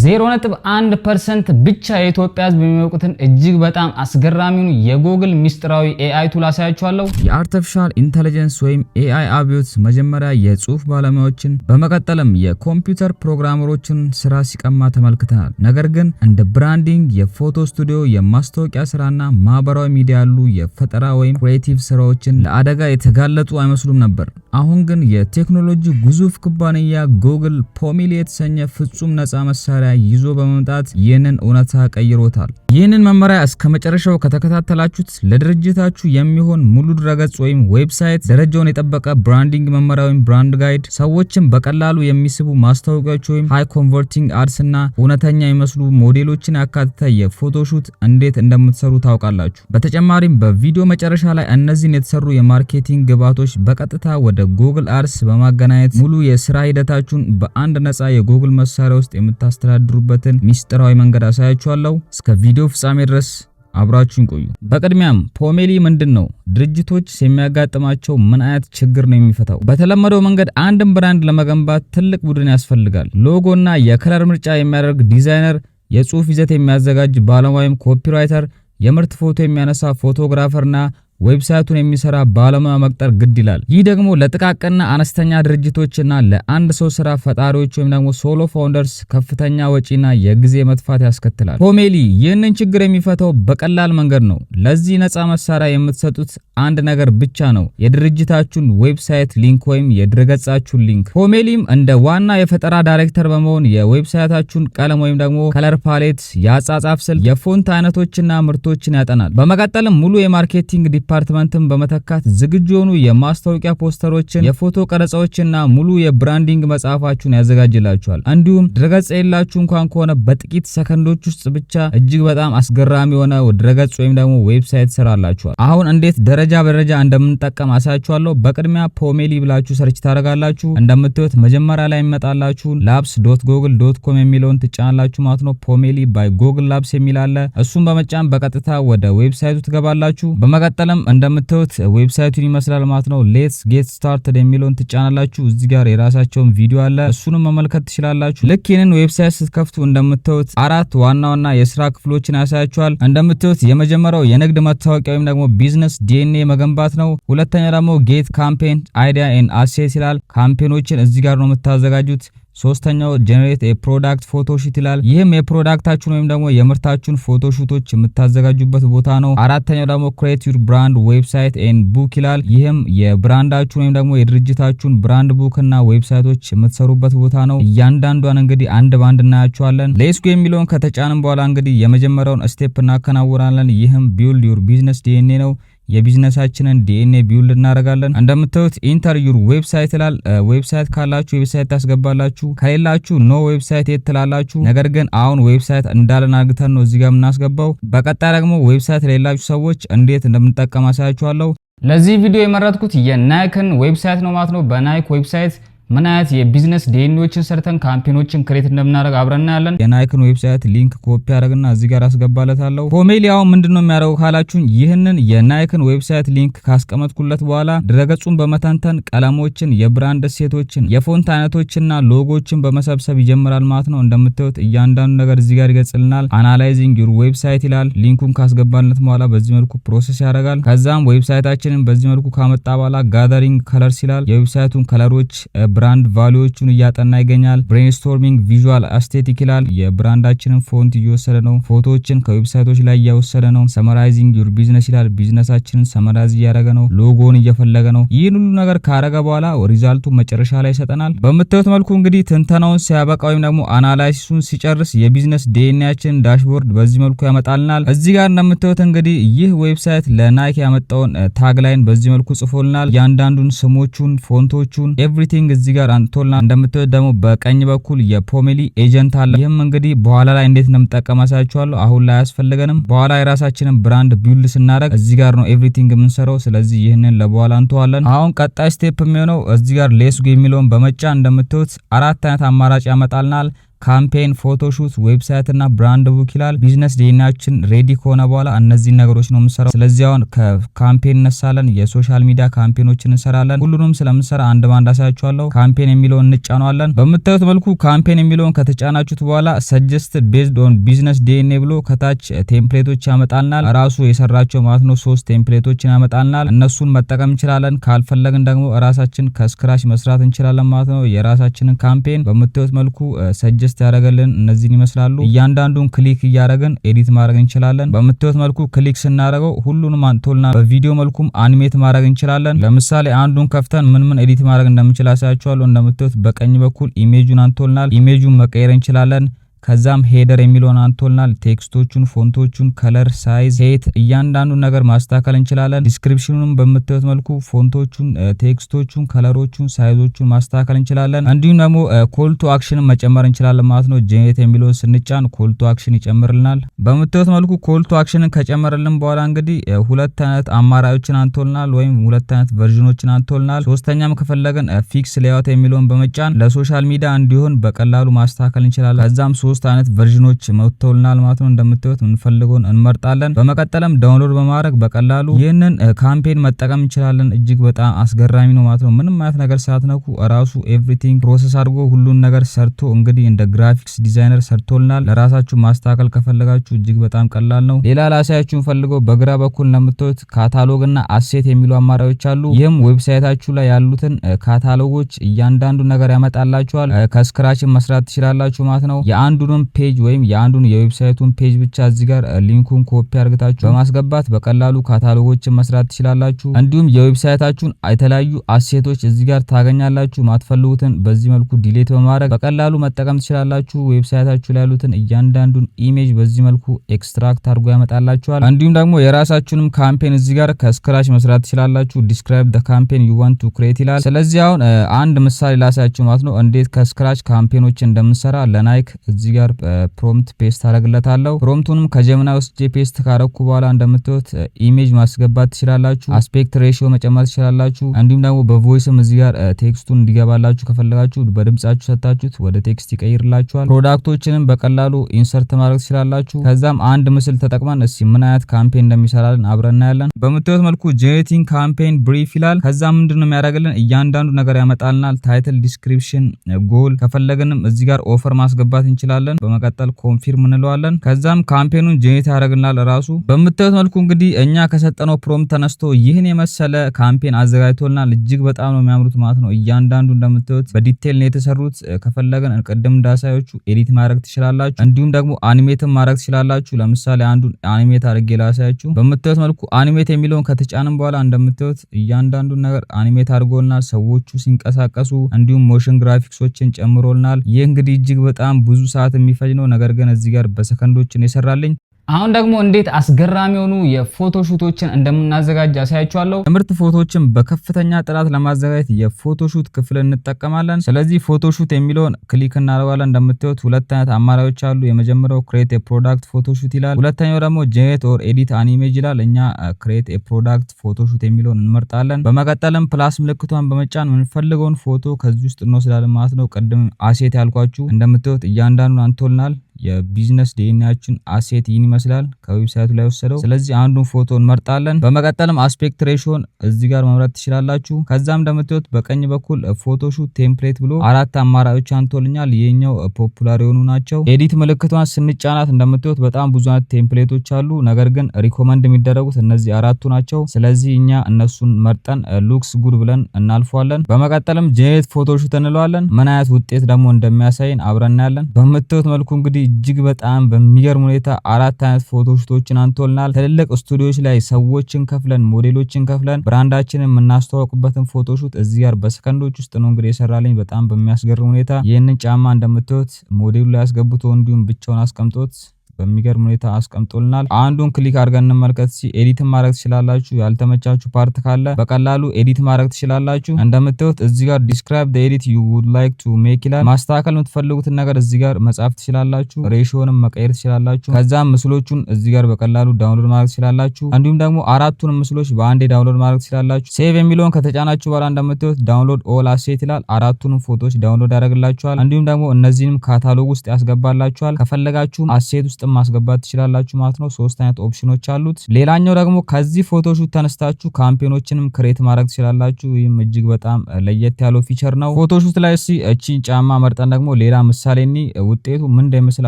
0.1% ብቻ የኢትዮጵያ ሕዝብ የሚያውቁትን እጅግ በጣም አስገራሚውን የጎግል ሚስጥራዊ ኤአይ ቱል አሳያችኋለሁ። የአርቲፊሻል ኢንተለጀንስ ወይም ኤአይ አብዮት መጀመሪያ የጽሁፍ ባለሙያዎችን በመቀጠልም የኮምፒውተር ፕሮግራመሮችን ስራ ሲቀማ ተመልክተናል። ነገር ግን እንደ ብራንዲንግ፣ የፎቶ ስቱዲዮ፣ የማስታወቂያ ስራና ማህበራዊ ሚዲያ ያሉ የፈጠራ ወይም ክሬቲቭ ስራዎችን ለአደጋ የተጋለጡ አይመስሉም ነበር። አሁን ግን የቴክኖሎጂ ግዙፍ ኩባንያ ጉግል ፖሜሊ የተሰኘ ፍጹም ነፃ መሳሪያ ይዞ በመምጣት ይህንን እውነታ ቀይሮታል። ይህንን መመሪያ እስከ መጨረሻው ከተከታተላችሁት ለድርጅታችሁ የሚሆን ሙሉ ድረገጽ ወይም ዌብሳይት፣ ደረጃውን የጠበቀ ብራንዲንግ መመሪያ ወይም ብራንድ ጋይድ፣ ሰዎችን በቀላሉ የሚስቡ ማስታወቂያዎች ወይም ሃይ ኮንቨርቲንግ አድስ እና እውነተኛ የሚመስሉ ሞዴሎችን ያካተተ የፎቶሹት እንዴት እንደምትሰሩ ታውቃላችሁ። በተጨማሪም በቪዲዮ መጨረሻ ላይ እነዚህን የተሰሩ የማርኬቲንግ ግብዓቶች በቀጥታ ወደ ጉግል አድስ በማገናኘት ሙሉ የስራ ሂደታችሁን በአንድ ነፃ የጉግል መሳሪያ ውስጥ የምታስተዳድሩበትን ሚስጥራዊ መንገድ አሳያችኋለሁ። እስከ ቪዲዮ ፍጻሜ ድረስ አብራችሁን ቆዩ። በቅድሚያም ፖሜሊ ምንድነው? ድርጅቶች የሚያጋጥማቸው ምን አይነት ችግር ነው የሚፈታው? በተለመደው መንገድ አንድን ብራንድ ለመገንባት ትልቅ ቡድን ያስፈልጋል። ሎጎና የከለር ምርጫ የሚያደርግ ዲዛይነር፣ የጽሁፍ ይዘት የሚያዘጋጅ ባለሙያም ኮፒራይተር፣ የምርት ፎቶ የሚያነሳ ፎቶግራፈርና ዌብሳይቱን የሚሰራ ባለሙያ መቅጠር ግድ ይላል። ይህ ደግሞ ለጥቃቅንና አነስተኛ ድርጅቶችና ለአንድ ሰው ስራ ፈጣሪዎች ወይም ደግሞ ሶሎ ፋውንደርስ ከፍተኛ ወጪና የጊዜ መጥፋት ያስከትላል። ፖሜሊ ይህንን ችግር የሚፈታው በቀላል መንገድ ነው። ለዚህ ነፃ መሳሪያ የምትሰጡት አንድ ነገር ብቻ ነው፣ የድርጅታችሁን ዌብሳይት ሊንክ ወይም የድረገጻችሁን ሊንክ። ፖሜሊም እንደ ዋና የፈጠራ ዳይሬክተር በመሆን የዌብሳይታችሁን ቀለም ወይም ደግሞ ከለር ፓሌት፣ የአጻጻፍ ስልት፣ የፎንት አይነቶችና ምርቶችን ያጠናል። በመቀጠልም ሙሉ የማርኬቲንግ ዲፓርትመንትን በመተካት ዝግጁ የሆኑ የማስታወቂያ ፖስተሮችን፣ የፎቶ ቀረጻዎችና ሙሉ የብራንዲንግ መጽሐፋችሁን ያዘጋጅላችኋል። እንዲሁም ድረገጽ የሌላችሁ እንኳን ከሆነ በጥቂት ሰከንዶች ውስጥ ብቻ እጅግ በጣም አስገራሚ የሆነ ድረገጽ ወይም ደግሞ ዌብሳይት ሰራላችኋል። አሁን እንዴት ደረጃ በደረጃ እንደምንጠቀም አሳያችኋለሁ። በቅድሚያ ፖሜሊ ብላችሁ ሰርች ታደርጋላችሁ። እንደምታዩት መጀመሪያ ላይ የሚመጣላችሁ labs.google.com የሚለውን ትጫናላችሁ ማለት ነው። ፖሜሊ ባይ ጉግል ላብስ የሚል አለ። እሱን በመጫን በቀጥታ ወደ ዌብሳይቱ ትገባላችሁ። በመቀጠል እንደምታዩት ዌብሳይቱን ይመስላል ማለት ነው። ሌትስ ጌት ስታርትድ የሚለውን ትጫናላችሁ። እዚህ ጋር የራሳቸውን ቪዲዮ አለ፣ እሱንም መመልከት ትችላላችሁ። ልክ ይህንን ዌብሳይት ስትከፍቱ እንደምታዩት አራት ዋና ዋና የስራ ክፍሎችን ያሳያችኋል። እንደምታዩት የመጀመሪያው የንግድ መታወቂያ ወይም ደግሞ ቢዝነስ ዲኤንኤ መገንባት ነው። ሁለተኛ ደግሞ ጌት ካምፔን አይዲያ ኤንድ አሴት ይላል። ካምፔኖችን እዚህ ጋር ነው የምታዘጋጁት። ሶስተኛው ጀነሬት የፕሮዳክት ፎቶ ሹት ይላል። ይህም የፕሮዳክታችሁን ወይም ደግሞ የምርታችሁን ፎቶ ሹቶች የምታዘጋጁበት ቦታ ነው። አራተኛው ደግሞ ክሬት ዩር ብራንድ ዌብሳይት ኤንድ ቡክ ይላል። ይህም የብራንዳችሁን ወይም ደግሞ የድርጅታችሁን ብራንድ ቡክ እና ዌብሳይቶች የምትሰሩበት ቦታ ነው። እያንዳንዷን እንግዲህ አንድ ባንድ እናያቸዋለን። ሌትስ ጎ የሚለውን ከተጫንን በኋላ እንግዲህ የመጀመሪያውን ስቴፕ እናከናውናለን። ይህም ቢልድ ዩር ቢዝነስ ዲኤንኤ ነው። የቢዝነሳችንን ዲኤንኤ ቢውልድ እናደርጋለን። እንደምታዩት ኢንተር ዩር ዌብሳይት ይላል። ዌብሳይት ካላችሁ ዌብሳይት ታስገባላችሁ፣ ከሌላችሁ ኖ ዌብሳይት የት ትላላችሁ። ነገር ግን አሁን ዌብሳይት እንዳለን አድርገን ነው እዚህ ጋር የምናስገባው። በቀጣይ ደግሞ ዌብሳይት ለሌላችሁ ሰዎች እንዴት እንደምንጠቀም አሳያችኋለሁ። ለዚህ ቪዲዮ የመረጥኩት የናይክን ዌብሳይት ነው ማለት ነው። በናይክ ዌብሳይት ምን አይነት የቢዝነስ ዲኤንኤዎችን ሰርተን ካምፔኖችን ክሬት እንደምናደርግ አብረን እናያለን። የናይክን ዌብሳይት ሊንክ ኮፒ አደረግና እዚህ ጋር አስገባለታለሁ። ፖሜሊ አሁን ምንድነው የሚያደርገው ካላችሁኝ ይህንን የናይክን ዌብሳይት ሊንክ ካስቀመጥኩለት በኋላ ድረገጹን በመተንተን ቀለሞችን፣ የብራንድ እሴቶችን፣ የፎንት አይነቶችና ሎጎችን በመሰብሰብ ይጀምራል ማለት ነው። እንደምታዩት እያንዳንዱ ነገር እዚህ ጋር ይገልጽልናል። አናላይዚንግ ዩር ዌብሳይት ይላል። ሊንኩን ካስገባለት በኋላ በዚህ መልኩ ፕሮሰስ ያደርጋል። ከዛም ዌብሳይታችንን በዚህ መልኩ ካመጣ በኋላ ጋዘሪንግ ከለርስ ይላል። የዌብሳይቱን ከለሮች ብራንድ ቫልዩዎቹን እያጠና ይገኛል። ብሬንስቶርሚንግ ቪዥዋል አስቴቲክ ይላል። የብራንዳችንን ፎንት እየወሰደ ነው። ፎቶዎችን ከዌብሳይቶች ላይ እያወሰደ ነው። ሰመራይዚንግ ዩር ቢዝነስ ይላል። ቢዝነሳችንን ሰመራይዝ እያደረገ ነው። ሎጎን እየፈለገ ነው። ይህን ሁሉ ነገር ካረገ በኋላ ሪዛልቱ መጨረሻ ላይ ይሰጠናል። በምታዩት መልኩ እንግዲህ ትንተናውን ሲያበቃ ወይም ደግሞ አናላይሲሱን ሲጨርስ የቢዝነስ ዲኤንኤያችንን ዳሽቦርድ በዚህ መልኩ ያመጣልናል። እዚህ ጋር እንደምታዩት እንግዲህ ይህ ዌብሳይት ለናይክ ያመጣውን ታግላይን በዚህ መልኩ ጽፎልናል። እያንዳንዱን ስሞቹን፣ ፎንቶቹን ኤቭሪቲንግ እዚህ ጋር አንቶልና እንደምታዩት ደግሞ በቀኝ በኩል የፖሜሊ ኤጀንት አለ። ይህም እንግዲህ በኋላ ላይ እንዴት እንደምጠቀም አሳያችኋለሁ። አሁን ላይ አያስፈልገንም። በኋላ የራሳችንን ብራንድ ቢልድ ስናደርግ እዚህ ጋር ነው ኤቭሪቲንግ የምንሰራው። ስለዚህ ይህንን ለበኋላ እንተዋለን። አሁን ቀጣይ ስቴፕ የሚሆነው እዚህ ጋር ሌትስ ጎ የሚለውን በመጫን እንደምታዩት አራት አይነት አማራጭ ያመጣልናል። ካምፔን፣ ፎቶሹት፣ ዌብሳይት እና ብራንድ ቡክ ይላል። ቢዝነስ ዴናችን ሬዲ ከሆነ በኋላ እነዚህ ነገሮች ነው የምንሰራው። ስለዚህ አሁን ከካምፔን እነሳለን፣ የሶሻል ሚዲያ ካምፔኖችን እንሰራለን። ሁሉንም ስለምንሰራ አንድ ባንድ አሳያችኋለሁ። ካምፔን የሚለውን እንጫነዋለን። በምታዩት መልኩ ካምፔን የሚለውን ከተጫናችሁት በኋላ ሰጀስትድ ቤዝድ ኦን ቢዝነስ ዲኤንኤ ብሎ ከታች ቴምፕሌቶች ያመጣልናል። ራሱ የሰራቸው ማለት ነው 3 ቴምፕሌቶችን ያመጣልናል። እነሱን መጠቀም እንችላለን። ካልፈለግን ደግሞ ራሳችን ከስክራች መስራት እንችላለን ማለት ነው። የራሳችንን ካምፔን በምታዩት መልኩ ሰጀስት ያደረገልን እነዚህን ይመስላሉ። እያንዳንዱን ክሊክ እያደረግን ኤዲት ማድረግ እንችላለን። በምታዩት መልኩ ክሊክ ስናደርገው ሁሉንም አንቶልና በቪዲዮ መልኩም አኒሜት ማድረግ እንችላለን። ለምሳሌ አንዱን ከፍተን ምን ኤዲት ማድረግ እንደምንችል አሳያችኋለሁ። እንደምታዩት በቀኝ በኩል ኢሜጁን አንቶልናል። ኢሜጁን መቀየር እንችላለን። ከዛም ሄደር የሚለውን አንቶልናል። ቴክስቶቹን፣ ፎንቶቹን፣ ከለር፣ ሳይዝ፣ ሄት እያንዳንዱን ነገር ማስተካከል እንችላለን። ዲስክሪፕሽኑንም በምታዩት መልኩ ፎንቶቹን፣ ቴክስቶቹን፣ ከለሮቹን፣ ሳይዞቹን ማስተካከል እንችላለን። እንዲሁም ደግሞ ኮል ቱ አክሽንን መጨመር እንችላለን ማለት ነው። ጄኔሬት የሚለውን ስንጫን ኮል ቱ አክሽን ይጨምርልናል። በምታዩት መልኩ ኮል ቱ አክሽንን ከጨመረልን በኋላ እንግዲህ ሁለት አይነት አማራጮችን አንቶልናል ወይም ሁለት አይነት ቨርዥኖችን አንቶልናል። ሶስተኛም ከፈለገን ፊክስ ሌአውት የሚለውን በመጫን ለሶሻል ሚዲያ እንዲሆን በቀላሉ ማስተካከል እንችላለን። ከዛም 3 አይነት ቨርዥኖች መጥተውልናል ማለት ነው። እንደምታዩት የምንፈልገውን እንመርጣለን። በመቀጠልም ዳውንሎድ በማድረግ በቀላሉ ይህንን ካምፔን መጠቀም እንችላለን። እጅግ በጣም አስገራሚ ነው ማለት ነው። ምንም አይነት ነገር ሳትነኩ ራሱ ኤቭሪቲንግ ፕሮሰስ አድርጎ ሁሉን ነገር ሰርቶ እንግዲህ እንደ ግራፊክስ ዲዛይነር ሰርቶልናል። ለራሳችሁ ማስተካከል ከፈለጋችሁ እጅግ በጣም ቀላል ነው። ሌላ ላሳያችሁ ፈልገው በግራ በኩል እንደምታዩት ካታሎግና አሴት የሚሉ አማራጮች አሉ። ይህም ዌብሳይታችሁ ላይ ያሉትን ካታሎጎች እያንዳንዱ ነገር ያመጣላችኋል። ከስክራችን መስራት ትችላላችሁ ማለት ነው። የአንዱንም ፔጅ ወይም የአንዱን የዌብሳይቱን ፔጅ ብቻ እዚህ ጋር ሊንኩን ኮፒ አድርጋችሁ በማስገባት በቀላሉ ካታሎጎችን መስራት ትችላላችሁ። እንዲሁም የዌብሳይታችሁን የተለያዩ አሴቶች እዚህ ጋር ታገኛላችሁ። ማትፈልጉትን በዚህ መልኩ ዲሌት በማድረግ በቀላሉ መጠቀም ትችላላችሁ። ዌብሳይታችሁ ላይ ያሉትን እያንዳንዱን ኢሜጅ በዚህ መልኩ ኤክስትራክት አድርጎ ያመጣላችኋል። እንዲሁም ደግሞ የራሳችሁንም ካምፔን እዚህ ጋር ከስክራች መስራት ትችላላችሁ። ዲስክራይብ ዘ ካምፔን ዩ ዋንት ቱ ክሬት ይላል። ስለዚህ አሁን አንድ ምሳሌ ላሳያችሁ ማለት ነው እንዴት ከስክራች ካምፔኖችን እንደምንሰራ ለናይክ እዚህ ጋር ፕሮምፕት ፔስት አደርግለታለሁ። ፕሮምፕቱንም ከጀሚናይ ወስጄ ፔስት ካረኩ በኋላ እንደምታዩት ኢሜጅ ማስገባት ትችላላችሁ። አስፔክት ሬሽዮ መጨመር ትችላላችሁ። እንዲሁም ደግሞ በቮይስም እዚህ ጋር ቴክስቱን እንዲገባላችሁ ከፈለጋችሁ በድምጻችሁ ሰጣችሁት ወደ ቴክስት ይቀይርላችኋል። ፕሮዳክቶችንም በቀላሉ ኢንሰርት ማድረግ ትችላላችሁ። ከዛም አንድ ምስል ተጠቅመን እስኪ ምን አይነት ካምፔን እንደሚሰራልን አብረን እናያለን። በምታዩት መልኩ ጄኔሬቲንግ ካምፔን ብሪፍ ይላል። ከዛ ምንድነው የሚያደርግልን እያንዳንዱ ነገር ያመጣልናል። ታይትል፣ ዲስክሪፕሽን፣ ጎል ከፈለግንም እዚህ ጋር ኦፈር ማስገባት እንችላለን። በመቀጠል ኮንፊርም እንለዋለን። ከዛም ካምፔኑን ጄኔሬት ያደርግልናል ራሱ። በምታዩት መልኩ እንግዲህ እኛ ከሰጠነው ፕሮምፕት ተነስቶ ይህን የመሰለ ካምፔን አዘጋጅቶልናል። እጅግ በጣም ነው የሚያምሩት ማለት ነው። እያንዳንዱ እንደምታዩት በዲቴል ነው የተሰሩት። ከፈለገን ቅድም እንዳሳዮቹ ኤዲት ማድረግ ትችላላችሁ። እንዲሁም ደግሞ አኒሜትም ማድረግ ትችላላችሁ። ለምሳሌ አንዱን አኒሜት አድርጌ ላሳያችሁ። በምታዩት መልኩ አኒሜት የሚለውን ከተጫንም በኋላ እንደምታዩት እያንዳንዱን ነገር አኒሜት አድርጎልናል። ሰዎቹ ሲንቀሳቀሱ እንዲሁም ሞሽን ግራፊክሶችን ጨምሮልናል። ይህ እንግዲህ እጅግ በጣም ብዙ ሰዓት የሚፈጅ ነው። ነገር ግን እዚህ ጋር በሰከንዶች ነው የሰራልኝ። አሁን ደግሞ እንዴት አስገራሚ የሆኑ የፎቶ ሹቶችን እንደምናዘጋጅ አሳያችኋለሁ። ምርጥ ፎቶዎችን በከፍተኛ ጥራት ለማዘጋጀት የፎቶ ሹት ክፍል እንጠቀማለን። ስለዚህ ፎቶ ሹት የሚለውን ክሊክ እናደርጋለን። እንደምታዩት ሁለት አይነት አማራጮች አሉ። የመጀመሪያው ክሬት ኤ ፕሮዳክት ፎቶ ሹት ይላል። ሁለተኛው ደግሞ ጄኔሬት ኦር ኤዲት አን ኢሜጅ ይላል። እኛ ክሬት ኤ ፕሮዳክት ፎቶ ሹት የሚለውን እንመርጣለን። በመቀጠልም ፕላስ ምልክቷን በመጫን የምንፈልገውን ፎቶ ከዚህ ውስጥ እንወስዳለን ማለት ነው። ቅድም አሴት ያልኳችሁ እንደምታዩት እያንዳንዱን አንቶልናል። የቢዝነስ ዲኤንኤያችን አሴት ይህን ይመስላል ከዌብሳይቱ ላይ ወሰደው። ስለዚህ አንዱን ፎቶ እንመርጣለን። በመቀጠልም አስፔክት ሬሽዮን እዚህ ጋር መምረጥ ትችላላችሁ። ከዛም እንደምታዩት በቀኝ በኩል ፎቶሹት ቴምፕሌት ብሎ 4 አማራጮች አንቶልኛል። ይሄኛው ፖፑላር የሆኑ ናቸው። ኤዲት ምልክቷን ስንጫናት እንደምታዩት በጣም ብዙ አይነት ቴምፕሌቶች አሉ። ነገር ግን ሪኮመንድ የሚደረጉት እነዚህ 4ቱ ናቸው። ስለዚህ እኛ እነሱን መርጠን ሉክስ ጉድ ብለን እናልፈዋለን። በመቀጠልም ጄኔሬት ፎቶሹት እንለዋለን። ምን አይነት ውጤት ደግሞ እንደሚያሳይን አብረን እናያለን። በምታዩት መልኩ እንግዲህ እጅግ በጣም በሚገርም ሁኔታ 4 አይነት ፎቶሹቶችን አንቶልናል። ትልልቅ ስቱዲዮዎች ላይ ሰዎችን ከፍለን ሞዴሎችን ከፍለን ብራንዳችንን የምናስተዋውቅበትን ፎቶሹት እዚህ ጋር በሰከንዶች ውስጥ ነው እንግዲህ የሰራልኝ በጣም በሚያስገርም ሁኔታ። ይህንን ጫማ እንደምታዩት ሞዴሉ ላይ አስገብቶ እንዲሁም ብቻውን አስቀምጦት በሚገርም ሁኔታ አስቀምጦልናል። አንዱን ክሊክ አድርገን እንመልከት። ኤዲት ማድረግ ትችላላችሁ። ያልተመቻችሁ ፓርት ካለ በቀላሉ ኤዲት ማድረግ ትችላላችሁ። እንደምታዩት እዚህ ጋር ዲስክራይብ ዘ ኤዲት ዩ ውድ ላይክ ቱ ሜክ ይላል። ማስተካከል የምትፈልጉትን ነገር እዚህ ጋር መጻፍ ትችላላችሁ። ሬሽዮንም መቀየር ትችላላችሁ። ከዛም ምስሎቹን እዚህ ጋር በቀላሉ ዳውንሎድ ማድረግ ትችላላችሁ። እንዲሁም ደግሞ አራቱን ምስሎች በአንዴ ዳውንሎድ ማድረግ ትችላላችሁ። ሴቭ የሚለውን ከተጫናችሁ በኋላ እንደምታዩት ዳውንሎድ ኦል አሴት ይላል። አራቱንም ፎቶዎች ዳውንሎድ ያደርግላችኋል። እንዲሁም ደግሞ እነዚህንም ካታሎግ ውስጥ ያስገባላችኋል። ከፈለጋችሁም አሴት ውስጥ ማስገባት ትችላላችሁ ማለት ነው። 3 አይነት ኦፕሽኖች አሉት። ሌላኛው ደግሞ ከዚህ ፎቶሹት ተነስታችሁ ካምፔኖችንም ክሬት ማድረግ ትችላላችሁ። ይህም እጅግ በጣም ለየት ያለው ፊቸር ነው። ፎቶሹት ላይ እቺን ጫማ መርጠን ደግሞ ሌላ ምሳሌኒ ውጤቱ ምን እንደሚመስል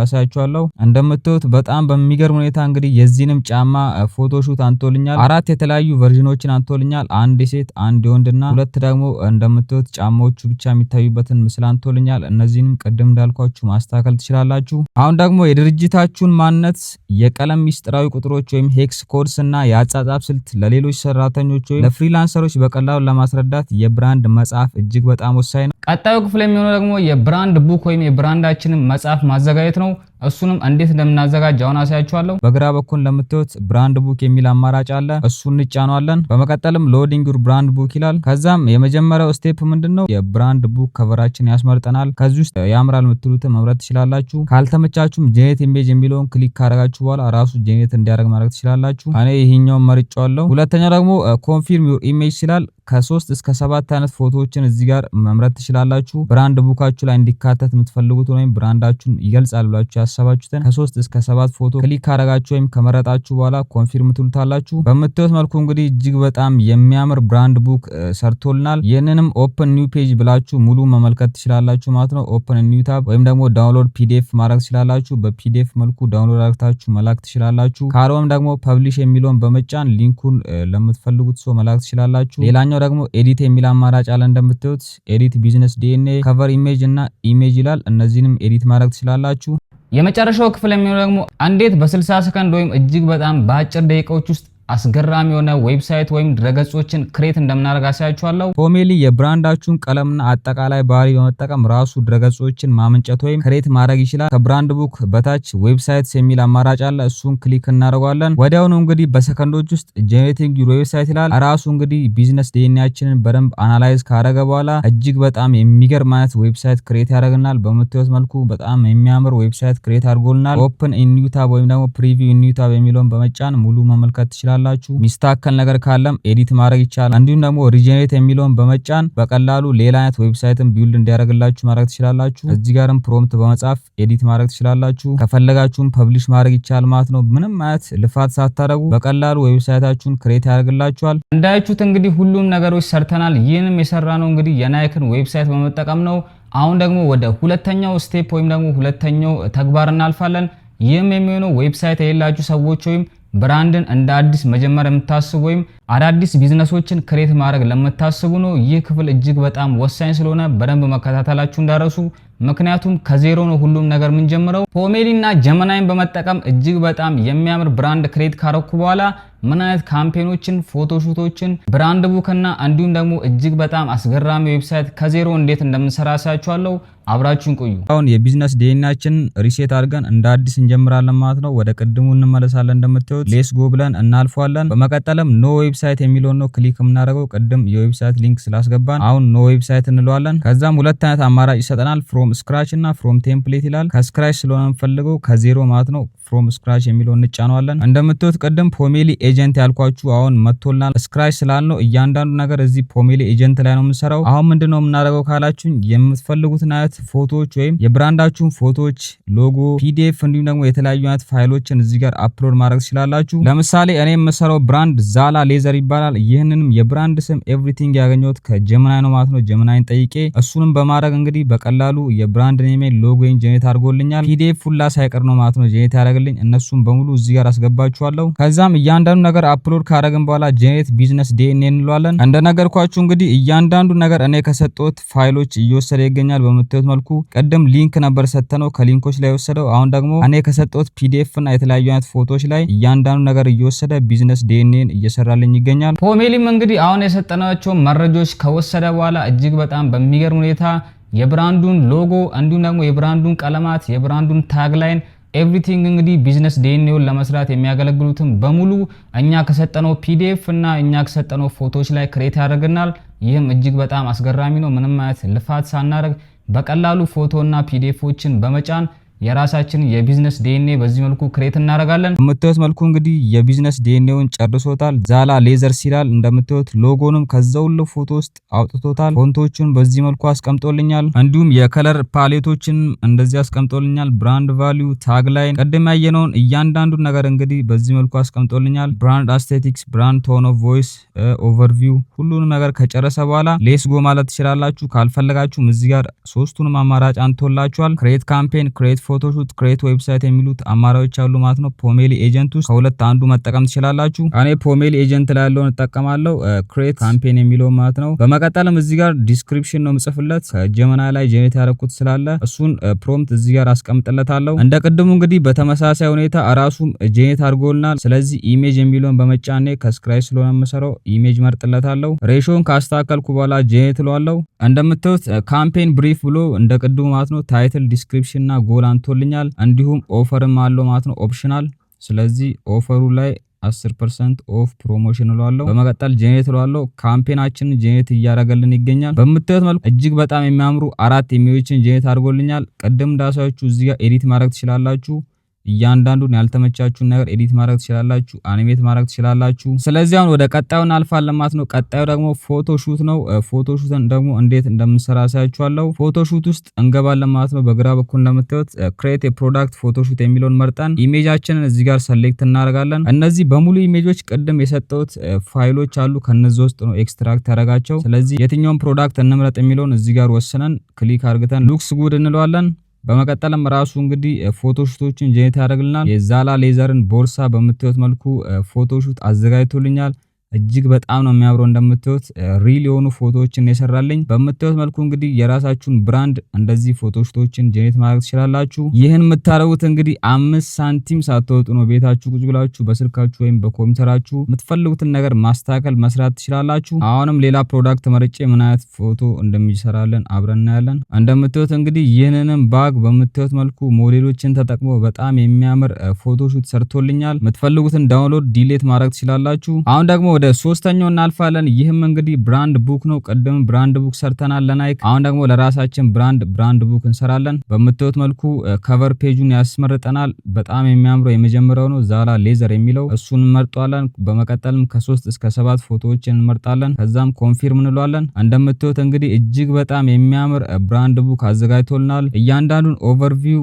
አሳያችኋለሁ። እንደምታዩት በጣም በሚገርም ሁኔታ እንግዲህ የዚህንም ጫማ ፎቶሹት አንቶልኛል። 4 የተለያዩ ቨርዥኖችን አንቶልኛል። አንድ የሴት አንድ የወንድና 2 ደግሞ እንደምታዩት ጫማዎቹ ብቻ የሚታዩበትን ምስል አንቶልኛል። እነዚህንም ቅድም እንዳልኳችሁ ማስተካከል ትችላላችሁ። አሁን ደግሞ የድርጅታችሁን ማንነት፣ የቀለም ሚስጥራዊ ቁጥሮች ወይም ሄክስ ኮድስ እና የአጻጻፍ ስልት ለሌሎች ሰራተኞች ወይም ለፍሪላንሰሮች በቀላሉ ለማስረዳት የብራንድ መጽሐፍ እጅግ በጣም ወሳኝ ነው። ቀጣዩ ክፍል የሚሆነው ደግሞ የብራንድ ቡክ ወይም የብራንዳችንን መጽሐፍ ማዘጋጀት ነው። እሱንም እንዴት እንደምናዘጋጅ አሁን አሳያችኋለሁ። በግራ በኩል ለምታዩት ብራንድ ቡክ የሚል አማራጭ አለ። እሱን እንጫነዋለን። በመቀጠልም ሎዲንግ ዩር ብራንድ ቡክ ይላል። ከዛም የመጀመሪያው ስቴፕ ምንድነው? የብራንድ ቡክ ከቨራችን ያስመርጠናል። ከዚህ ውስጥ ያምራል የምትሉትን መምረጥ ትችላላችሁ። ካልተመቻችሁም ጄኔሬት ኢሜጅ የሚለውን ክሊክ ካደረጋችሁ በኋላ ራሱ ጄኔሬት እንዲያደርግ ማድረግ ትችላላችሁ። እኔ ይሄኛውን መርጫለሁ። ሁለተኛው ደግሞ ኮንፊርም ዩር ኢሜጅ ይላል። ከ3 እስከ 7 አይነት ፎቶዎችን እዚህ ጋር መምረጥ ትችላላችሁ። ብራንድ ቡካችሁ ላይ እንዲካተት የምትፈልጉት ወይም ብራንዳችሁን ይገልጻል ብላችሁ ያሰባችሁትን ከ3 እስከ 7 ፎቶ ክሊክ ካደረጋችሁ ወይም ከመረጣችሁ በኋላ ኮንፊርም ትሉታላችሁ። በምታዩት መልኩ እንግዲህ እጅግ በጣም የሚያምር ብራንድ ቡክ ሰርቶልናል። ይህንንም ኦፕን ኒው ፔጅ ብላችሁ ሙሉ መመልከት ትችላላችሁ ማለት ነው። ኦፕን ኒው ታብ ወይም ደግሞ ዳውንሎድ ፒዲኤፍ ማድረግ ትችላላችሁ። በፒዲኤፍ መልኩ ዳውንሎድ አድርጋችሁ መላክ ትችላላችሁ። ካልሆነም ደግሞ ፐብሊሽ የሚለውን በመጫን ሊንኩን ለምትፈልጉት ሰው መላክ ትችላላችሁ። ሌላኛው ደግሞ ኤዲት የሚል አማራጭ አለ። እንደምታዩት ኤዲት ቢዝነስ ዲኤንኤ፣ ከቨር ኢሜጅ እና ኢሜጅ ይላል። እነዚህንም ኤዲት ማድረግ ትችላላችሁ። የመጨረሻው ክፍል የሚሆነው ደግሞ እንዴት በ60 ሰከንድ ወይም እጅግ በጣም በአጭር ደቂቃዎች ውስጥ አስገራሚ የሆነ ዌብሳይት ወይም ድረገጾችን ክሬት እንደምናደርግ አሳያችኋለሁ። ፖሜሊ የብራንዳችሁን ቀለምና አጠቃላይ ባህሪ በመጠቀም ራሱ ድረገጾችን ማመንጨት ወይም ክሬት ማድረግ ይችላል። ከብራንድ ቡክ በታች ዌብሳይትስ የሚል አማራጭ አለ። እሱን ክሊክ እናደርጋለን። ወዲያውኑ እንግዲህ በሰከንዶች ውስጥ ጄኔሬቲንግ ዩር ዌብሳይት ይላል። ራሱ እንግዲህ ቢዝነስ ዲኤንኤያችንን በደንብ አናላይዝ ካደረገ በኋላ እጅግ በጣም የሚገርም አይነት ዌብሳይት ክሬት ያደርግናል። በምታዩት መልኩ በጣም የሚያምር ዌብሳይት ክሬት አድርጎልናል። ኦፕን ኢን ኒው ታብ ወይም ደግሞ ፕሪቪው ኢን ኒው ታብ የሚለውን በመጫን ሙሉ መመልከት ትችላላችሁ። ሚስተካከል ነገር ካለም ኤዲት ማድረግ ይቻላል። እንዲሁም ደግሞ ሪጀነሬት የሚለውን በመጫን በቀላሉ ሌላ አይነት ዌብሳይትን ቢውልድ እንዲያደርግላችሁ ማድረግ ትችላላችሁ። እዚህ ጋርም ፕሮምፕት በመጻፍ ኤዲት ማድረግ ትችላላችሁ። ከፈለጋችሁም ፐብሊሽ ማድረግ ይቻላል ማለት ነው። ምንም አይነት ልፋት ሳታደርጉ በቀላሉ ዌብሳይታችሁን ክሬት ያደርግላችኋል። እንዳያችሁት እንግዲህ ሁሉም ነገሮች ሰርተናል። ይህንም የሰራነው እንግዲህ የናይክን ዌብሳይት በመጠቀም ነው። አሁን ደግሞ ወደ ሁለተኛው ስቴፕ ወይም ደግሞ ሁለተኛው ተግባር እናልፋለን። ይህም የሚሆነው ዌብሳይት የሌላችሁ ሰዎች ወይም ብራንድን እንደ አዲስ መጀመር የምታስቡ ወይም አዳዲስ ቢዝነሶችን ክሬት ማድረግ ለምታስቡ ነው። ይህ ክፍል እጅግ በጣም ወሳኝ ስለሆነ በደንብ መከታተላችሁ እንዳረሱ። ምክንያቱም ከዜሮ ነው ሁሉም ነገር ምን ጀምረው። ፖሜሊና ጀመናይን በመጠቀም እጅግ በጣም የሚያምር ብራንድ ክሬት ካረኩ በኋላ ምን አይነት ካምፔኖችን፣ ፎቶሹቶችን፣ ብራንድ ቡክና እንዲሁም ደግሞ እጅግ በጣም አስገራሚ ዌብሳይት ከዜሮ እንዴት እንደምንሰራ አሳያችኋለሁ። አብራችሁን ቆዩ። አሁን የቢዝነስ ዲኤንኤያችን ሪሴት አድርገን እንደ አዲስ እንጀምራለን ማለት ነው። ወደ ቅድሙ እንመለሳለን። እንደምታዩት ሌስ ጎ ብለን እናልፈዋለን። በመቀጠልም ኖ ዌብሳይት የሚለውን ነው ክሊክ የምናደርገው። ቅድም የዌብሳይት ሊንክ ስላስገባን አሁን ኖ ዌብሳይት እንለዋለን። ከዛም ሁለት አይነት አማራጭ ይሰጠናል። ፍሮም ስክራች እና ፍሮም ቴምፕሌት ይላል። ከስክራች ስለሆነ የምፈልገው ከዜሮ ማለት ነው። ፍሮም ስክራች የሚለውን እንጫነዋለን። እንደምታዩት ቅድም ፖሜሊ ኤጀንት ያልኳችሁ አሁን መጥቶልናል። ስክራች ስላልነው እያንዳንዱ ነገር እዚህ ፖሜሊ ኤጀንት ላይ ነው የምንሰራው። አሁን ምንድነው የምናደርገው ካላችሁኝ የምትፈልጉትን አይነት ፎቶዎች ወይም የብራንዳችሁን ፎቶዎች፣ ሎጎ፣ ፒዲኤፍ እንዲሁም ደግሞ የተለያዩ አይነት ፋይሎችን እዚህ ጋር አፕሎድ ማድረግ ትችላላችሁ። ለምሳሌ እኔ የምሰራው ብራንድ ዛላ ሌዘር ይባላል። ይህንንም የብራንድ ስም ኤቭሪቲንግ ያገኘሁት ከጀመናይ ነው ማለት ነው። ጀመናይን ጠይቄ እሱንም በማድረግ እንግዲህ በቀላሉ የብራንድ ኔሜን ሎጎን ጄኔሬት አድርጎልኛል። ፒዲኤፍ ሁላ ሳይቀር ነው ማለት ነው ጄኔሬት ያደርግልኝ። እነሱም በሙሉ እዚህ ጋር አስገባችኋለሁ። ከዛም እያንዳንዱ ነገር አፕሎድ ካደረግን በኋላ ጄኔሬት ቢዝነስ ዲኤንኤ እንለዋለን። እንደነገርኳችሁ እንግዲህ እያንዳንዱ ነገር እኔ ከሰጠሁት ፋይሎች እየወሰደ ይገኛል። በምታዩት መልኩ ቀደም ሊንክ ነበር ሰተነው ከሊንኮች ላይ ወሰደው። አሁን ደግሞ እኔ ከሰጠሁት ፒዲኤፍ እና የተለያዩ አይነት ፎቶዎች ላይ እያንዳንዱ ነገር እየወሰደ ቢዝነስ ዲኤንኤን እየሰራልኝ ይገኛል። ፖሜሊም እንግዲህ አሁን የሰጠናቸው መረጃዎች ከወሰደ በኋላ እጅግ በጣም በሚገርም ሁኔታ የብራንዱን ሎጎ እንዲሁም ደግሞ የብራንዱን ቀለማት፣ የብራንዱን ታግላይን ኤቭሪቲንግ እንግዲህ ቢዝነስ ዲኤንኤውን ለመስራት የሚያገለግሉትን በሙሉ እኛ ከሰጠነው ፒዲኤፍ እና እኛ ከሰጠነው ፎቶዎች ላይ ክሬት ያደርግናል። ይህም እጅግ በጣም አስገራሚ ነው። ምንም አይነት ልፋት ሳናደርግ በቀላሉ ፎቶና ፒዲኤፎችን በመጫን የራሳችን የቢዝነስ ዲኤንኤ በዚህ መልኩ ክሬት እናደርጋለን። በምታዩት መልኩ እንግዲህ የቢዝነስ ዲኤንኤውን ጨርሶታል። ዛላ ሌዘርስ ይላል። እንደምታዩት ሎጎንም ከዛው ፎቶ ውስጥ አውጥቶታል። ፎንቶቹን በዚህ መልኩ አስቀምጦልኛል። እንዲሁም የከለር ፓሌቶችን እንደዚህ አስቀምጦልኛል። ብራንድ ቫልዩ፣ ታግ ላይን፣ ቀደም ያየነውን እያንዳንዱን ነገር እንግዲህ በዚህ መልኩ አስቀምጦልኛል። ብራንድ አስቴቲክስ፣ ብራንድ ቶን ኦፍ ቮይስ፣ ኦቨርቪው ሁሉንም ነገር ከጨረሰ በኋላ ሌስ ጎ ማለት ትችላላችሁ። ካልፈለጋችሁም እዚህ ጋር ሶስቱንም አማራጭ አንቶላችኋል። ክሬት ካምፔን፣ ክሬት ፎቶሹት፣ ክሬት ዌብሳይት የሚሉት አማራጮች አሉ ማለት ነው። ፖሜሊ ኤጀንት ውስጥ ከሁለት አንዱ መጠቀም ትችላላችሁ። እኔ ፖሜሊ ኤጀንት ላይ ያለውን እጠቀማለሁ፣ ክሬት ካምፔን የሚለው ማለት ነው። በመቀጠልም እዚህ ጋር ዲስክሪፕሽን ነው የምጽፍለት ከጀመናይ ላይ ጄኔሬት ያደረኩት ስላለ እሱን ፕሮምፕት እዚህ ጋር አስቀምጥለታለሁ። እንደ ቅድሙ እንግዲህ በተመሳሳይ ሁኔታ ራሱም ጄኔሬት አድርጎልናል። ስለዚህ ኢሜጅ የሚለውን በመጫኔ ከስክራች ስለሆነ የምሰራው ኢሜጅ መርጥለታለሁ። ሬሾን ካስተካከልኩ በኋላ ጄኔሬት እለዋለሁ። እንደምታዩት ካምፔን ብሪፍ ብሎ እንደ ቅድሙ ማለት ነው ታይትል፣ ዲስክሪፕሽን እና ጎል አንቶልኛል። እንዲሁም ኦፈርም አለው ማለት ነው ኦፕሽናል። ስለዚህ ኦፈሩ ላይ 10% ኦፍ ፕሮሞሽን እለዋለሁ። በመቀጠል ጄኔሬት እለዋለሁ። ካምፔናችንን ጄኔሬት እያደረገልን ይገኛል። በምታዩት መልኩ እጅግ በጣም የሚያምሩ 4 ኢሜጆችን ጄኔሬት አድርጎልኛል። ቅድም እንዳሳያችሁ እዚህ ጋር ኤዲት ማድረግ ትችላላችሁ። እያንዳንዱን ያልተመቻችሁን ነገር ኤዲት ማድረግ ትችላላችሁ፣ አኒሜት ማድረግ ትችላላችሁ። ስለዚህ አሁን ወደ ቀጣዩ እናልፋለን ማለት ነው። ቀጣዩ ደግሞ ፎቶ ሹት ነው። ፎቶ ሹትን ደግሞ እንዴት እንደምንሰራ አሳያችኋለሁ። ፎቶ ሹት ውስጥ እንገባለን ማለት ነው። በግራ በኩል እንደምታዩት ክሬት የፕሮዳክት ፎቶ ሹት የሚለውን መርጠን ኢሜጃችንን እዚህ ጋር ሰሌክት እናደርጋለን። እነዚህ በሙሉ ኢሜጆች ቅድም የሰጠሁት ፋይሎች አሉ። ከነዚህ ውስጥ ነው ኤክስትራክት ያደረጋቸው። ስለዚህ የትኛውን ፕሮዳክት እንምረጥ የሚለውን እዚህ ጋር ወስነን ክሊክ አድርገን ሉክስ ጉድ እንለዋለን። በመቀጠልም ራሱ እንግዲህ ፎቶሹቶችን ጄኔሬት ያደርግልናል። የዛላ ሌዘርን ቦርሳ በምታዩት መልኩ ፎቶሹት አዘጋጅቶልኛል። እጅግ በጣም ነው የሚያምረው። እንደምታዩት ሪል የሆኑ ፎቶዎችን የሰራልኝ። በምታዩት መልኩ እንግዲህ የራሳችሁን ብራንድ እንደዚህ ፎቶሹቶችን ጄኔሬት ማድረግ ትችላላችሁ። ይህን የምታደርጉት እንግዲህ 5 ሳንቲም ሳትወጡ ነው። ቤታችሁ ቁጭ ብላችሁ በስልካችሁ ወይም በኮምፒውተራችሁ የምትፈልጉትን ነገር ማስተካከል መስራት ትችላላችሁ። አሁንም ሌላ ፕሮዳክት መርጬ ምን አይነት ፎቶ እንደሚሰራለን አብረን እናያለን። እንደምታዩት እንግዲህ ይህንንም ባግ በምታዩት መልኩ ሞዴሎችን ተጠቅሞ በጣም የሚያምር ፎቶሹት ሰርቶልኛል። የምትፈልጉትን ዳውንሎድ ዲሌት ማድረግ ትችላላችሁ። አሁን ደግሞ ወደ ሶስተኛው እናልፋለን። ይህም እንግዲህ ብራንድ ቡክ ነው። ቀደም ብራንድ ቡክ ሰርተናል ለናይክ። አሁን ደግሞ ለራሳችን ብራንድ ቡክ እንሰራለን። በምታዩት መልኩ ከቨር ፔጁን ያስመርጠናል። በጣም የሚያምረው የመጀመሪያው ነው ዛላ ሌዘር የሚለው እሱን እንመርጣለን። በመቀጠልም ከ3 እስከ 7 ፎቶዎችን እንመርጣለን። ከዛም ኮንፊርም እንለዋለን። እንደምታዩት እንግዲህ እጅግ በጣም የሚያምር ብራንድ ቡክ አዘጋጅቶልናል። እያንዳንዱን ኦቨርቪው፣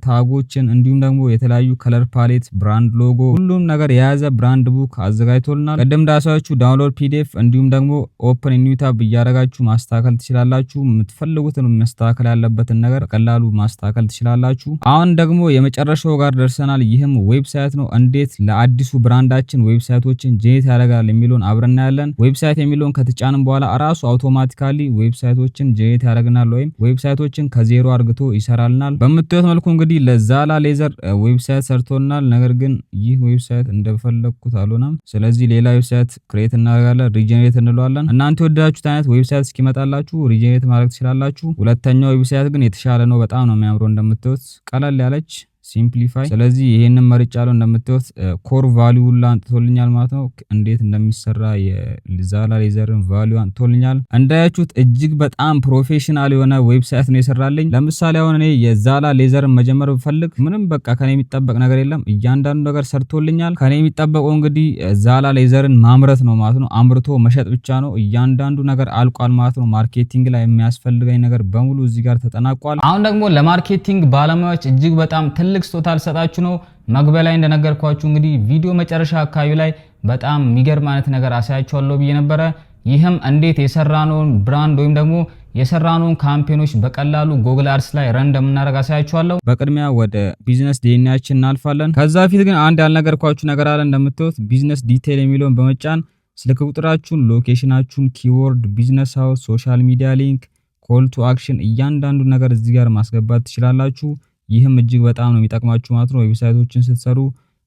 ታጎችን እንዲሁም ደግሞ የተለያዩ ከለር ፓሌት፣ ብራንድ ሎጎ፣ ሁሉም ነገር የያዘ ብራንድ ቡክ አዘጋጅቶልናል። ቀደም ዳሳችሁ ዳውንሎድ ፒዲኤፍ እንዲሁም ደግሞ ኦፕን ኒው ታብ እያደረጋችሁ ማስተካከል ትችላላችሁ። የምትፈልጉትን ማስተካከል ያለበትን ነገር በቀላሉ ማስተካከል ትችላላችሁ። አሁን ደግሞ የመጨረሻው ጋር ደርሰናል። ይህም ዌብሳይት ነው። እንዴት ለአዲሱ ብራንዳችን ዌብሳይቶችን ጄኔሬት ያደርጋል የሚለውን አብረን እናያለን። ዌብሳይት የሚለውን ከተጫንም በኋላ ራሱ አውቶማቲካሊ ዌብሳይቶችን ጄኔሬት ያደርግናል ወይም ዌብሳይቶችን ከዜሮ አርግቶ ይሰራልናል። በምታዩት መልኩ እንግዲህ ለዛላ ሌዘር ዌብሳይት ሰርቶናል። ነገር ግን ይህ ዌብሳይት እንደፈለኩት አልሆነም። ስለዚህ ሌላ ዌብሳይት ክሬት እናደርጋለን። ሪጀነሬት እንለዋለን። እናንተ ወዳችሁት አይነት ዌብሳይት እስኪመጣላችሁ ሪጀነሬት ማድረግ ትችላላችሁ። ሁለተኛው ዌብሳይት ግን የተሻለ ነው። በጣም ነው የሚያምረው። እንደምታዩት ቀለል ያለች ሲምፕሊፋይ። ስለዚህ ይሄንን መርጫለሁ። እንደምታዩት ኮር ቫልዩ አንጥቶልኛል ማለት ነው። እንዴት እንደሚሰራ የዛላ ሌዘርን ቫልዩ አንጥቶልኛል። እንዳያችሁት እጅግ በጣም ፕሮፌሽናል የሆነ ዌብሳይት ነው የሰራልኝ። ለምሳሌ አሁን እኔ የዛላ ሌዘርን መጀመር ብፈልግ ምንም በቃ ከኔ የሚጠበቅ ነገር የለም። እያንዳንዱ ነገር ሰርቶልኛል። ከኔ የሚጠበቀው እንግዲህ ዛላ ሌዘርን ማምረት ነው ማለት ነው። አምርቶ መሸጥ ብቻ ነው። እያንዳንዱ ነገር አልቋል ማለት ነው። ማርኬቲንግ ላይ የሚያስፈልገኝ ነገር በሙሉ እዚህ ጋር ተጠናቋል። አሁን ደግሞ ለማርኬቲንግ ባለሙያዎች እጅግ በጣም ትልቅ ስጦታ ልሰጣችሁ ነው። መግቢያ ላይ እንደነገርኳችሁ እንግዲህ ቪዲዮ መጨረሻ አካባቢ ላይ በጣም የሚገርም አይነት ነገር አሳያችኋለሁ ብዬ ነበረ። ይህም እንዴት የሰራነውን ብራንድ ወይም ደግሞ የሰራነውን ካምፔኖች በቀላሉ ጉግል አድስ ላይ ረን እንደምናደርግ አሳያችኋለሁ። በቅድሚያ ወደ ቢዝነስ ዲኤንኤያችን እናልፋለን። ከዛ በፊት ግን አንድ ያልነገርኳችሁ ነገር አለ። እንደምታዩት ቢዝነስ ዲቴይል የሚለውን በመጫን ስልክ ቁጥራችሁን፣ ሎኬሽናችሁን፣ ኪወርድ፣ ቢዝነስ ሃውስ፣ ሶሻል ሚዲያ ሊንክ፣ ኮል ቱ አክሽን እያንዳንዱ ነገር እዚህ ጋር ማስገባት ትችላላችሁ። ይህም እጅግ በጣም ነው የሚጠቅማችሁ ማለት ነው። ዌብሳይቶችን ስትሰሩ፣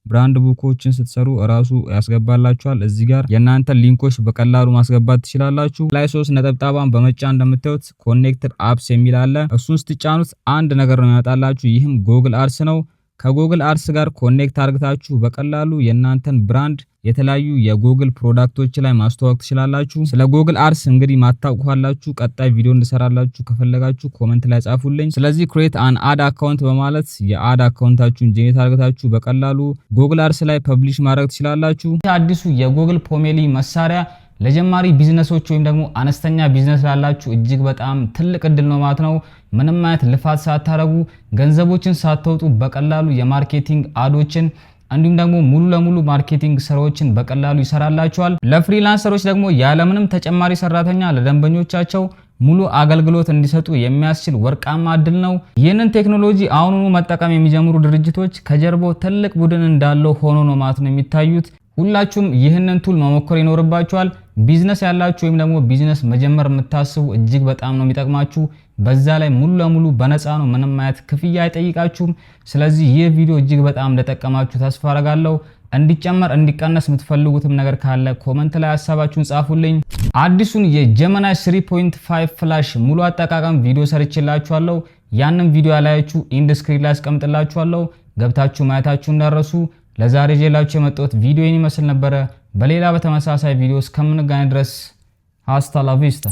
ብራንድ ቡኮችን ስትሰሩ እራሱ ያስገባላችኋል። እዚህ ጋር የእናንተ ሊንኮች በቀላሉ ማስገባት ትችላላችሁ። ላይ 3 ነጠብጣባን በመጫን እንደምታዩት ኮኔክትድ አፕስ የሚል አለ። እሱን ስትጫኑት አንድ ነገር ነው የሚያመጣላችሁ። ይህም ጉግል አድስ ነው። ከጉግል አድስ ጋር ኮኔክት አድርጋችሁ በቀላሉ የእናንተን ብራንድ የተለያዩ የጉግል ፕሮዳክቶች ላይ ማስተዋወቅ ትችላላችሁ። ስለ ጉግል አድስ እንግዲህ ማታውቁ ካላችሁ ቀጣይ ቪዲዮ እንድሰራላችሁ ከፈለጋችሁ ኮሜንት ላይ ጻፉልኝ። ስለዚህ ክሬት አን አድ አካውንት በማለት የአድ አካውንታችሁን ጄኔሬት አድርጋችሁ በቀላሉ ጉግል አድስ ላይ ፐብሊሽ ማድረግ ትችላላችሁ። አዲሱ የጉግል ፖሜሊ መሳሪያ ለጀማሪ ቢዝነሶች ወይም ደግሞ አነስተኛ ቢዝነስ ላላችሁ እጅግ በጣም ትልቅ እድል ነው ማለት ነው። ምንም አይነት ልፋት ሳታረጉ ገንዘቦችን ሳትወጡ በቀላሉ የማርኬቲንግ አዶችን እንዲሁም ደግሞ ሙሉ ለሙሉ ማርኬቲንግ ስራዎችን በቀላሉ ይሰራላችኋል። ለፍሪላንሰሮች ደግሞ ያለምንም ተጨማሪ ሰራተኛ ለደንበኞቻቸው ሙሉ አገልግሎት እንዲሰጡ የሚያስችል ወርቃማ እድል ነው። ይህንን ቴክኖሎጂ አሁኑኑ መጠቀም የሚጀምሩ ድርጅቶች ከጀርባው ትልቅ ቡድን እንዳለው ሆኖ ነው ማለት ነው የሚታዩት። ሁላችሁም ይህንን ቱል መሞከር ይኖርባችኋል። ቢዝነስ ያላችሁ ወይም ደግሞ ቢዝነስ መጀመር የምታስቡ እጅግ በጣም ነው የሚጠቅማችሁ። በዛ ላይ ሙሉ ለሙሉ በነፃ ነው፣ ምንም አይነት ክፍያ አይጠይቃችሁም። ስለዚህ ይህ ቪዲዮ እጅግ በጣም እንደጠቀማችሁ ተስፋ አደርጋለሁ። እንዲጨመር እንዲቀነስ የምትፈልጉትም ነገር ካለ ኮሜንት ላይ ሐሳባችሁን ጻፉልኝ። አዲሱን የጀመናይ 3.5 ፍላሽ ሙሉ አጠቃቀም ቪዲዮ ሰርችላችኋለሁ። ያንን ቪዲዮ ያላያችሁ ኢንድ ስክሪን ላይ አስቀምጥላችኋለሁ፣ ገብታችሁ ማየታችሁ እንዳረሱ። ለዛሬ ጀላችሁ የመጣሁት ቪዲዮ ይመስል ነበረ። በሌላ በተመሳሳይ ቪዲዮ እስከምንገናኝ ድረስ ሃስታ ላ ቪስታ።